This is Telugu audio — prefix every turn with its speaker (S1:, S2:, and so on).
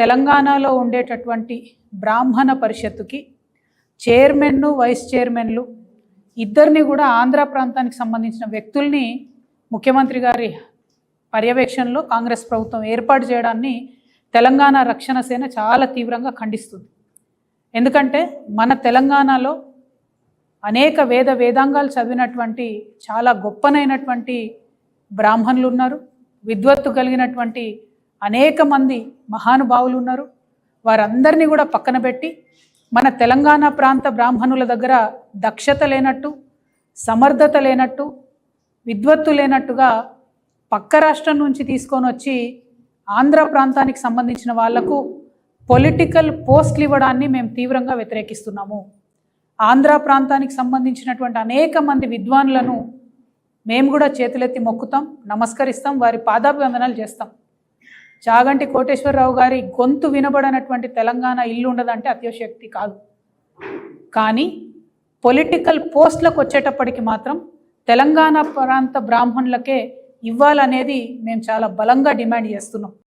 S1: తెలంగాణలో ఉండేటటువంటి బ్రాహ్మణ పరిషత్తుకి చైర్మన్ను వైస్ చైర్మన్లు ఇద్దరిని కూడా ఆంధ్ర ప్రాంతానికి సంబంధించిన వ్యక్తుల్ని ముఖ్యమంత్రి గారి పర్యవేక్షణలో కాంగ్రెస్ ప్రభుత్వం ఏర్పాటు చేయడాన్ని తెలంగాణ రక్షణ సేన చాలా తీవ్రంగా ఖండిస్తుంది. ఎందుకంటే మన తెలంగాణలో అనేక వేదాంగాలు చదివినటువంటి చాలా గొప్పనైనటువంటి బ్రాహ్మణులు ఉన్నారు, విద్వత్తు కలిగినటువంటి అనేక మంది మహానుభావులు ఉన్నారు. వారందరినీ కూడా పక్కన పెట్టి మన తెలంగాణ ప్రాంత బ్రాహ్మణుల దగ్గర దక్షత లేనట్టు, సమర్థత లేనట్టు, విద్వత్తు లేనట్టుగా పక్క రాష్ట్రం నుంచి తీసుకొని వచ్చి ఆంధ్ర ప్రాంతానికి సంబంధించిన వాళ్లకు పొలిటికల్ పోస్టులు ఇవ్వడాన్ని మేము తీవ్రంగా వ్యతిరేకిస్తున్నాము. ఆంధ్ర ప్రాంతానికి సంబంధించినటువంటి అనేక మంది విద్వాన్లను మేము కూడా చేతులెత్తి మొక్కుతాం, నమస్కరిస్తాం, వారి పాదాభివందనాలు చేస్తాం. చాగంటి కోటేశ్వరరావు గారి గొంతు వినబడనటువంటి తెలంగాణ ఇల్లు ఉండదంటే అత్యశక్తి కాదు. కానీ పొలిటికల్ పోస్టులకు వచ్చేటప్పటికి మాత్రం తెలంగాణ ప్రాంత బ్రాహ్మణులకే ఇవ్వాలనేది మేము చాలా బలంగా డిమాండ్ చేస్తున్నాం.